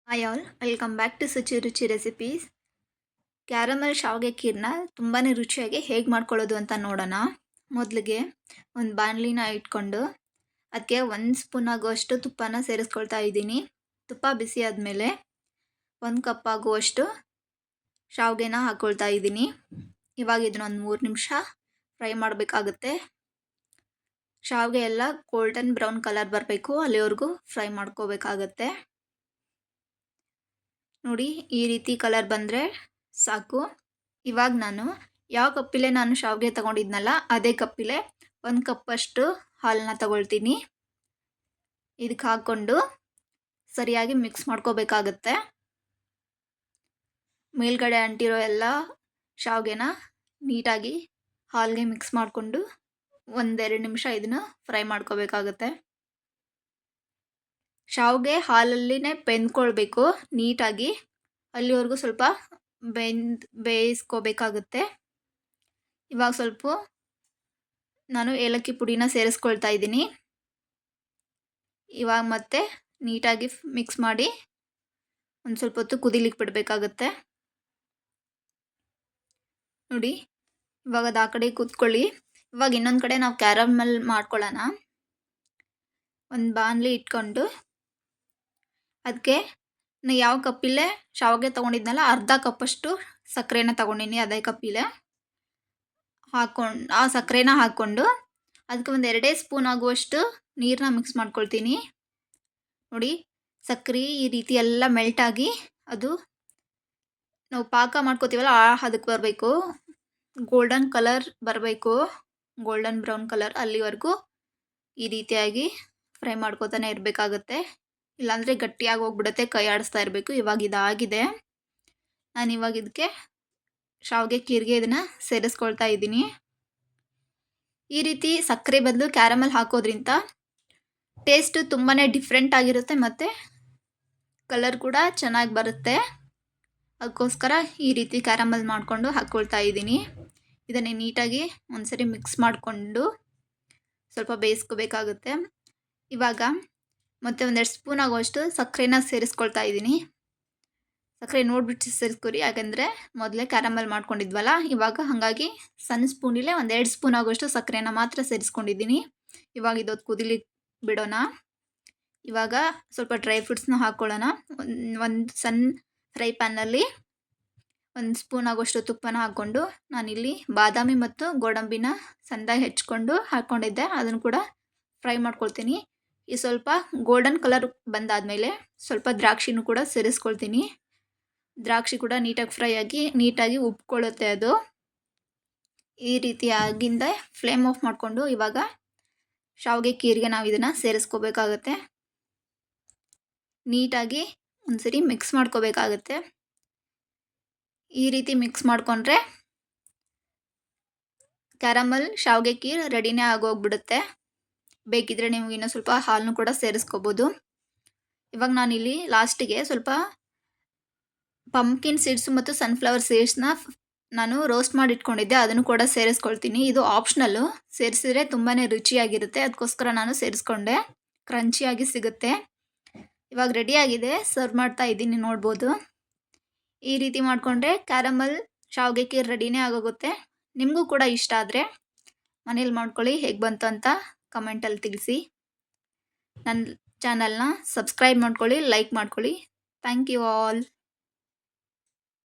Hi all, welcome back to Suchi Ruchi recipes. Caramel ಶಾವಿಗೆ ಖೀರ್ನ ತುಂಬಾ ರುಚಿಯಾಗಿ ಹೇಗೆ ಮಾಡ್ಕೊಳ್ಳೋದು ಅಂತ ನೋಡೋಣ. ಮೊದಲಿಗೆ ಒಂದು ಬಾಣಲಿನ ಇಟ್ಕೊಂಡು ಅದಕ್ಕೆ 1 ಸ್ಪೂನ್ ಆಗುವಷ್ಟು ತುಪ್ಪನ ಸೇರಿಸ್ಕೊಳ್ತಾ ಇದ್ದೀನಿ. ತುಪ್ಪ ಬಿಸಿ ಆದಮೇಲೆ 1 ಕಪ್ ಆಗುವಷ್ಟು ಶಾವಿಗೆನ ಹಾಕ್ಕೊಳ್ತಾ ಇದ್ದೀನಿ. ಇವಾಗ ಇದನ್ನ ಒಂದು 3 ನಿಮಿಷ ಫ್ರೈ ಮಾಡಬೇಕಾಗುತ್ತೆ. ಶಾವಿಗೆ ಎಲ್ಲ ಗೋಲ್ಡನ್ ಬ್ರೌನ್ ಕಲರ್ ಬರಬೇಕು, ಅಲ್ಲಿವರೆಗೂ ಫ್ರೈ ಮಾಡ್ಕೋಬೇಕಾಗತ್ತೆ. ನೋಡಿ, ಈ ರೀತಿ ಕಲರ್ ಬಂದರೆ ಸಾಕು. ಇವಾಗ ನಾನು ಯಾವ ಕಪ್ಪಿಲೆ ನಾನು ಶಾವಿಗೆ ತಗೊಂಡಿದ್ನಲ್ಲ ಅದೇ ಕಪ್ಪಿಲೆ 1 ಕಪ್ಪಷ್ಟು ಹಾಲನ್ನ ತಗೊಳ್ತೀನಿ. ಇದಕ್ಕೆ ಹಾಕ್ಕೊಂಡು ಸರಿಯಾಗಿ ಮಿಕ್ಸ್ ಮಾಡ್ಕೋಬೇಕಾಗತ್ತೆ. ಮೇಲ್ಗಡೆ ಅಂಟಿರೋ ಎಲ್ಲ ಶಾವಿಗೆನ ನೀಟಾಗಿ ಹಾಲಿಗೆ ಮಿಕ್ಸ್ ಮಾಡಿಕೊಂಡು 1-2 ನಿಮಿಷ ಇದನ್ನು ಫ್ರೈ ಮಾಡ್ಕೋಬೇಕಾಗತ್ತೆ. ಶಾವಿಗೆ ಹಾಲಲ್ಲಿನೇ ಬೆಂದ್ಕೊಳ್ಬೇಕು ನೀಟಾಗಿ, ಅಲ್ಲಿವರೆಗೂ ಸ್ವಲ್ಪ ಬೇಯಿಸ್ಕೋಬೇಕಾಗುತ್ತೆ. ಇವಾಗ ಸ್ವಲ್ಪ ನಾನು ಏಲಕ್ಕಿ ಪುಡಿನ ಸೇರಿಸ್ಕೊಳ್ತಾ ಇದ್ದೀನಿ. ಇವಾಗ ಮತ್ತೆ ನೀಟಾಗಿ ಮಿಕ್ಸ್ ಮಾಡಿ ಒಂದು ಸ್ವಲ್ಪ ಹೊತ್ತು ಕುದಿಲಿಕ್ಕೆ ಬಿಡಬೇಕಾಗತ್ತೆ. ನೋಡಿ, ಇವಾಗ ಅದು ಆ ಕಡೆ ಕೂತ್ಕೊಳ್ಳಿ. ಇವಾಗ ಇನ್ನೊಂದು ಕಡೆ ನಾವು ಕ್ಯಾರಮಲ್ ಮಾಡ್ಕೊಳ್ಳೋಣ. ಒಂದು ಬಾಣಲಿ ಇಟ್ಕೊಂಡು ಅದಕ್ಕೆ ಯಾವ ಕಪ್ಪಿಲೆ ಶಾವಿಗೆ ತೊಗೊಂಡಿದ್ನಲ್ಲ ಅರ್ಧ ಕಪ್ಪಷ್ಟು ಸಕ್ಕರೆನ ತೊಗೊಂಡಿನಿ. ಅದೇ ಕಪ್ಪಿಲೆ ಆ ಸಕ್ಕರೆನ ಹಾಕ್ಕೊಂಡು ಅದಕ್ಕೆ 1-2 ಸ್ಪೂನ್ ಆಗುವಷ್ಟು ನೀರನ್ನ ಮಿಕ್ಸ್ ಮಾಡ್ಕೊಳ್ತೀನಿ. ನೋಡಿ, ಸಕ್ಕರೆ ಈ ರೀತಿ ಎಲ್ಲ ಮೆಲ್ಟಾಗಿ ಅದು ನಾವು ಪಾಕ ಮಾಡ್ಕೋತೀವಲ್ಲ ಅದಕ್ಕೆ ಬರಬೇಕು. ಗೋಲ್ಡನ್ ಕಲರ್ ಬರಬೇಕು, ಗೋಲ್ಡನ್ ಬ್ರೌನ್ ಕಲರ್, ಅಲ್ಲಿವರೆಗೂ ಈ ರೀತಿಯಾಗಿ ಫ್ರೈ ಮಾಡ್ಕೋತಾನೆ ಇರಬೇಕಾಗತ್ತೆ. ಇಲ್ಲಾಂದರೆ ಗಟ್ಟಿಯಾಗಿ ಹೋಗ್ಬಿಡುತ್ತೆ, ಕೈ ಆಡಿಸ್ತಾ ಇರಬೇಕು. ಇವಾಗ ಇದಾಗಿದೆ. ನಾನು ಇವಾಗ ಇದಕ್ಕೆ ಶಾವಿಗೆ ಖೀರ್ಗೆ ಇದನ್ನು ಸೇರಿಸ್ಕೊಳ್ತಾ ಇದ್ದೀನಿ. ಈ ರೀತಿ ಸಕ್ಕರೆ ಬದಲು ಕ್ಯಾರಮಲ್ ಹಾಕೋದ್ರಿಂದ ಟೇಸ್ಟು ತುಂಬಾ ಡಿಫ್ರೆಂಟ್ ಆಗಿರುತ್ತೆ ಮತ್ತು ಕಲರ್ ಕೂಡ ಚೆನ್ನಾಗಿ ಬರುತ್ತೆ. ಅದಕ್ಕೋಸ್ಕರ ಈ ರೀತಿ ಕ್ಯಾರಮಲ್ ಮಾಡಿಕೊಂಡು ಹಾಕ್ಕೊಳ್ತಾ ಇದ್ದೀನಿ. ಇದನ್ನೇ ನೀಟಾಗಿ ಒಂದ್ಸರಿ ಮಿಕ್ಸ್ ಮಾಡಿಕೊಂಡು ಸ್ವಲ್ಪ ಬೇಯಿಸ್ಕೋಬೇಕಾಗುತ್ತೆ. ಇವಾಗ ಮತ್ತು 1-2 ಸ್ಪೂನ್ ಆಗುವಷ್ಟು ಸಕ್ಕರೆನ ಸೇರಿಸ್ಕೊಳ್ತಾ ಇದ್ದೀನಿ. ಸಕ್ಕರೆ ನೋಡಿಬಿಟ್ಟು ಸೇರಿಸ್ಕೊರಿ, ಯಾಕೆಂದರೆ ಮೊದಲೇ ಕ್ಯಾರಮಲ್ ಮಾಡ್ಕೊಂಡಿದ್ವಲ್ಲ ಇವಾಗ, ಹಾಗಾಗಿ ಸಣ್ಣ ಸ್ಪೂನಿಲೆ 1-2 ಸ್ಪೂನ್ ಆಗುವಷ್ಟು ಸಕ್ಕರೆನ ಮಾತ್ರ ಸೇರಿಸ್ಕೊಂಡಿದ್ದೀನಿ. ಇವಾಗ ಇದೊತ್ತು ಕುದಿಲಿಕ್ಕೆ ಬಿಡೋಣ. ಇವಾಗ ಸ್ವಲ್ಪ ಡ್ರೈ ಫ್ರೂಟ್ಸ್ನ ಹಾಕ್ಕೊಳ್ಳೋಣ. ಒಂದು ಸಣ್ಣ ಫ್ರೈ ಪ್ಯಾನಲ್ಲಿ 1 ಸ್ಪೂನ್ ಆಗುವಷ್ಟು ತುಪ್ಪನ ಹಾಕ್ಕೊಂಡು ನಾನಿಲ್ಲಿ ಬಾದಾಮಿ ಮತ್ತು ಗೋಡಂಬಿನ ಸಣ್ಣದಾಗಿ ಹೆಚ್ಕೊಂಡು ಹಾಕ್ಕೊಂಡಿದ್ದೆ, ಅದನ್ನು ಕೂಡ ಫ್ರೈ ಮಾಡ್ಕೊಳ್ತೀನಿ. ಈ ಸ್ವಲ್ಪ ಗೋಲ್ಡನ್ ಕಲರ್ ಬಂದಾದಮೇಲೆ ಸ್ವಲ್ಪ ದ್ರಾಕ್ಷಿನೂ ಕೂಡ ಸೇರಿಸ್ಕೊಳ್ತೀನಿ. ದ್ರಾಕ್ಷಿ ಕೂಡ ನೀಟಾಗಿ ಫ್ರೈ ಆಗಿ ನೀಟಾಗಿ ಉಬ್ಕೊಳ್ಳುತ್ತೆ ಅದು. ಈ ರೀತಿಯಾಗಿಂದ ಫ್ಲೇಮ್ ಆಫ್ ಮಾಡಿಕೊಂಡು ಇವಾಗ ಶಾವಿಗೆ ಖೀರ್ಗೆ ನಾವು ಇದನ್ನು ಸೇರಿಸ್ಕೋಬೇಕಾಗತ್ತೆ. ನೀಟಾಗಿ ಒಂದ್ಸರಿ ಮಿಕ್ಸ್ ಮಾಡ್ಕೋಬೇಕಾಗತ್ತೆ. ಈ ರೀತಿ ಮಿಕ್ಸ್ ಮಾಡಿಕೊಂಡ್ರೆ ಕ್ಯಾರಮಲ್ ಶಾವಿಗೆ ಖೀರ್ ರೆಡಿನೇ ಆಗೋಗ್ಬಿಡುತ್ತೆ. ಬೇಕಿದ್ರೆ ನೀವು ಇನ್ನೂ ಸ್ವಲ್ಪ ಹಾಲನ್ನು ಕೂಡ ಸೇರಿಸ್ಕೋಬೋದು. ಇವಾಗ ನಾನಿಲ್ಲಿ ಲಾಸ್ಟಿಗೆ ಸ್ವಲ್ಪ ಪಂಪ್ಕಿನ್ ಸೀಡ್ಸು ಮತ್ತು ಸನ್ಫ್ಲವರ್ ಸೀಡ್ಸ್ನ ನಾನು ರೋಸ್ಟ್ ಮಾಡಿ ಇಟ್ಕೊಂಡಿದ್ದೆ, ಅದನ್ನು ಕೂಡ ಸೇರಿಸ್ಕೊಳ್ತೀನಿ. ಇದು ಆಪ್ಷನಲ್ಲು, ಸೇರಿಸಿದ್ರೆ ತುಂಬಾ ರುಚಿಯಾಗಿರುತ್ತೆ, ಅದಕ್ಕೋಸ್ಕರ ನಾನು ಸೇರಿಸ್ಕೊಂಡೆ. ಕ್ರಂಚಿಯಾಗಿ ಸಿಗುತ್ತೆ. ಇವಾಗ ರೆಡಿಯಾಗಿದೆ, ಸರ್ವ್ ಮಾಡ್ತಾ ಇದ್ದೀನಿ, ನೋಡ್ಬೋದು. ಈ ರೀತಿ ಮಾಡಿಕೊಂಡ್ರೆ ಕ್ಯಾರಮಲ್ ಶಾವಿಗೆ ಖೀರ್ ರೆಡಿನೇ ಆಗೋಗುತ್ತೆ. ನಿಮಗೂ ಕೂಡ ಇಷ್ಟ ಆದರೆ ಮನೇಲಿ ಮಾಡ್ಕೊಳ್ಳಿ. ಹೇಗೆ ಬಂತು ಅಂತ ಕಮೆಂಟಲ್ಲಿ ತಿಳಿಸಿ. ನನ್ನ ಚಾನಲ್ನ ಸಬ್ಸ್ಕ್ರೈಬ್ ಮಾಡ್ಕೊಳ್ಳಿ, ಲೈಕ್ ಮಾಡ್ಕೊಳ್ಳಿ. Thank you all.